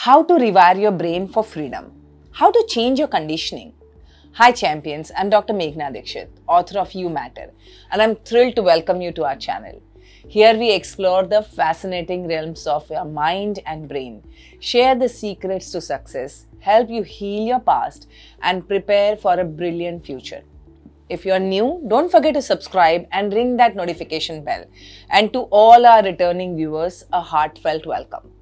How to rewire your brain for freedom. How to change your conditioning. Hi champions, I'm Dr. Meghana Dikshit, author of You Matter, and I'm thrilled to welcome you to our channel. Here we explore the fascinating realms of your mind and brain, share the secrets to success, help you heal your past, and prepare for a brilliant future. If you're new, don't forget to subscribe and ring that notification bell. And to all our returning viewers, a heartfelt welcome.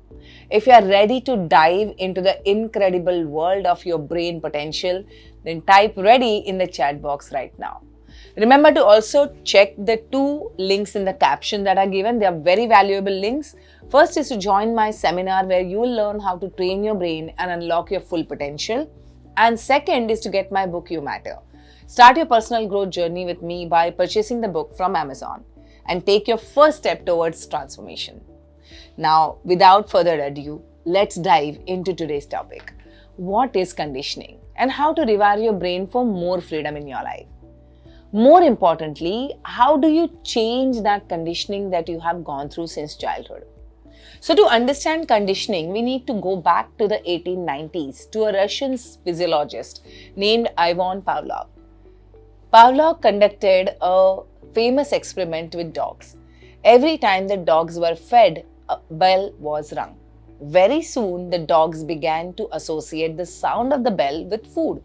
If you are ready to dive into the incredible world of your brain potential, then type ready in the chat box right now. Remember to also check the two links in the caption that are given. They are very valuable links. First is to join my seminar where you will learn how to train your brain and unlock your full potential. And second is to get my book You Matter. Start your personal growth journey with me by purchasing the book from Amazon and take your first step towards transformation. Now, without further ado, let's dive into today's topic. What is conditioning and how to rewire your brain for more freedom in your life? More importantly, how do you change that conditioning that you have gone through since childhood? So to understand conditioning, we need to go back to the 1890s to a Russian physiologist named Ivan Pavlov. Pavlov conducted a famous experiment with dogs. Every time the dogs were fed, a bell was rung. Very soon, the dogs began to associate the sound of the bell with food.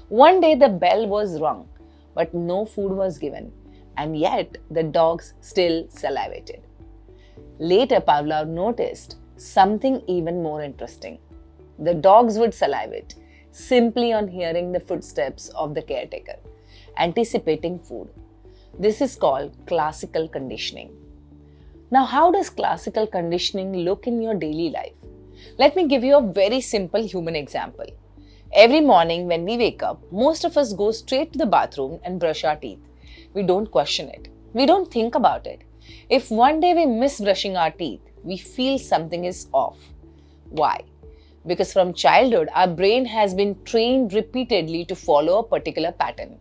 One day, the bell was rung, but no food was given, and yet the dogs still salivated. Later, Pavlov noticed something even more interesting. The dogs would salivate simply on hearing the footsteps of the caretaker, anticipating food. This is called classical conditioning. Now, how does classical conditioning look in your daily life? Let me give you a very simple human example. Every morning when we wake up, most of us go straight to the bathroom and brush our teeth. We don't question it. We don't think about it. If one day we miss brushing our teeth, we feel something is off. Why? Because from childhood, our brain has been trained repeatedly to follow a particular pattern.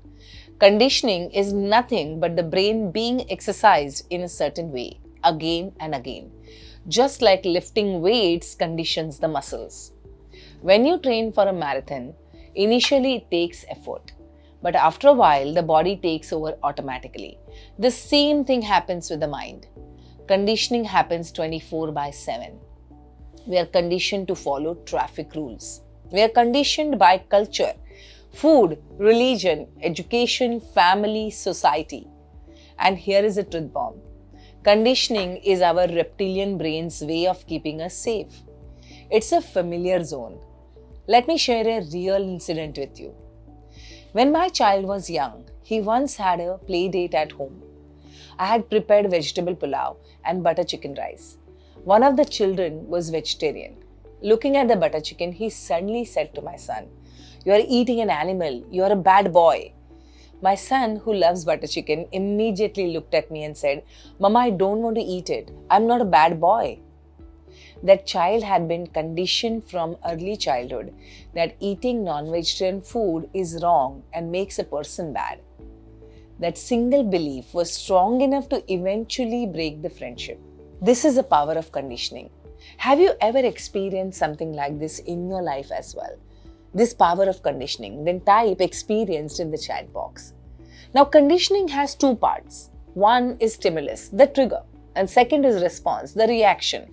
Conditioning is nothing but the brain being exercised in a certain way, again and again. Just like lifting weights conditions the muscles. When you train for a marathon, initially it takes effort. But after a while, the body takes over automatically. The same thing happens with the mind. Conditioning happens 24/7. We are conditioned to follow traffic rules. We are conditioned by culture, food, religion, education, family, society. And here is a truth bomb. Conditioning is our reptilian brain's way of keeping us safe. It's a familiar zone. Let me share a real incident with you. When my child was young, he once had a play date at home. I had prepared vegetable pulao and butter chicken rice. One of the children was vegetarian. Looking at the butter chicken, he suddenly said to my son, "You are eating an animal. You are a bad boy." My son, who loves butter chicken, immediately looked at me and said, "Mama, I don't want to eat it. I'm not a bad boy." That child had been conditioned from early childhood that eating non-vegetarian food is wrong and makes a person bad. That single belief was strong enough to eventually break the friendship. This is the power of conditioning. Have you ever experienced something like this in your life as well? This power of conditioning, then type experienced in the chat box. Now, conditioning has two parts. One is stimulus, the trigger, and second is response, the reaction.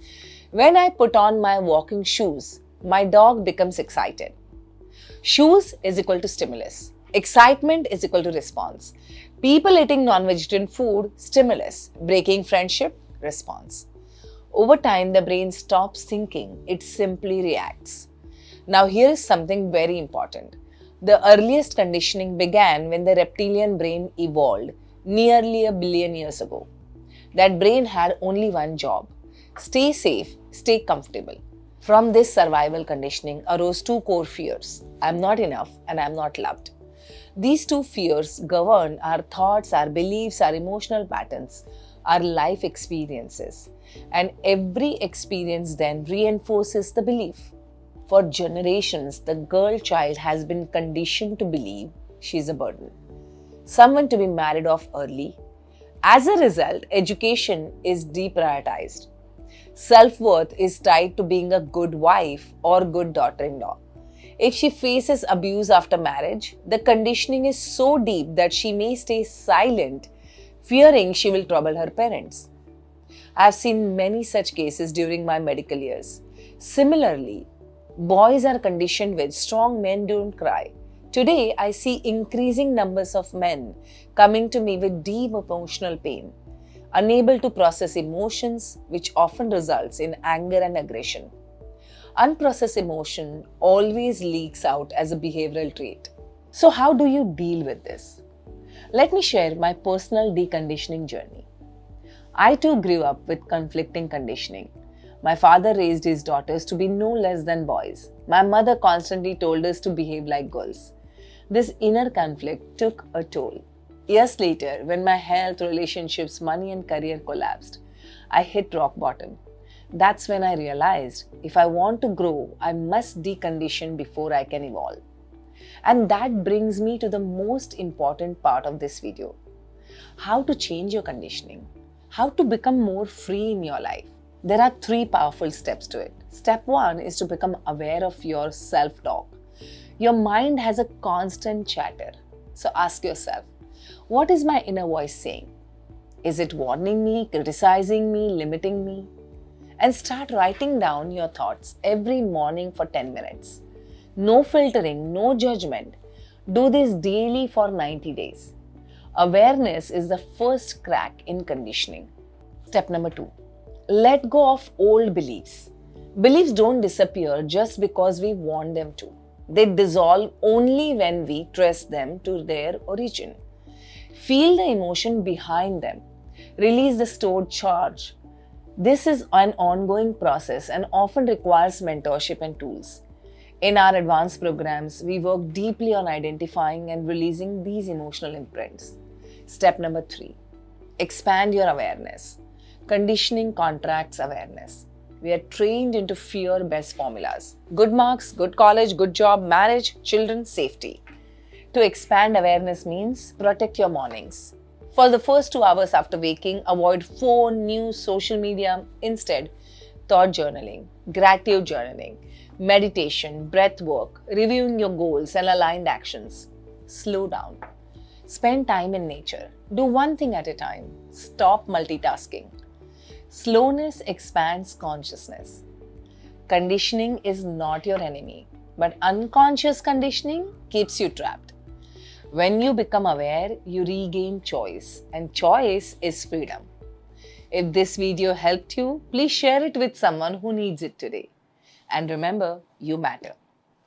When I put on my walking shoes, my dog becomes excited. Shoes is equal to stimulus. Excitement is equal to response. People eating non-vegetarian food, stimulus. Breaking friendship, response. Over time, the brain stops thinking, it simply reacts. Now, here is something very important. The earliest conditioning began when the reptilian brain evolved nearly 1 billion years ago. That brain had only one job: stay safe, stay comfortable. From this survival conditioning arose two core fears: I'm not enough and I'm not loved. These two fears govern our thoughts, our beliefs, our emotional patterns, our life experiences. And every experience then reinforces the belief. For generations, the girl child has been conditioned to believe she's a burden, someone to be married off early. As a result, education is deprioritized. Self-worth is tied to being a good wife or good daughter-in-law. If she faces abuse after marriage, the conditioning is so deep that she may stay silent, fearing she will trouble her parents. I have seen many such cases during my medical years. Similarly, boys are conditioned with strong men don't cry. Today, I see increasing numbers of men coming to me with deep emotional pain, unable to process emotions, which often results in anger and aggression. Unprocessed emotion always leaks out as a behavioral trait. So, how do you deal with this? Let me share my personal deconditioning journey. I too grew up with conflicting conditioning. My father raised his daughters to be no less than boys. My mother constantly told us to behave like girls. This inner conflict took a toll. Years later, when my health, relationships, money, and career collapsed, I hit rock bottom. That's when I realized if I want to grow, I must decondition before I can evolve. And that brings me to the most important part of this video: how to change your conditioning, how to become more free in your life. There are 3 powerful steps to it. Step 1 is to become aware of your self-talk. Your mind has a constant chatter. So ask yourself, what is my inner voice saying? Is it warning me, criticizing me, limiting me? And start writing down your thoughts every morning for 10 minutes. No filtering, no judgment. Do this daily for 90 days. Awareness is the first crack in conditioning. Step number 2. Let go of old beliefs. Beliefs don't disappear just because we want them to. They dissolve only when we trace them to their origin. Feel the emotion behind them. Release the stored charge. This is an ongoing process and often requires mentorship and tools. In our advanced programs, we work deeply on identifying and releasing these emotional imprints. Step number 3. Expand your awareness. Conditioning contracts awareness. We are trained into fear-based formulas. Good marks, good college, good job, marriage, children, safety. To expand awareness means protect your mornings. For the first 2 hours after waking, avoid phone, news, social media. Instead, thought journaling, gratitude journaling, meditation, breath work, reviewing your goals and aligned actions. Slow down. Spend time in nature. Do one thing at a time. Stop multitasking. Slowness expands consciousness. Conditioning is not your enemy, but unconscious conditioning keeps you trapped. When you become aware, you regain choice, and choice is freedom. If this video helped you, please share it with someone who needs it today. And remember, you matter.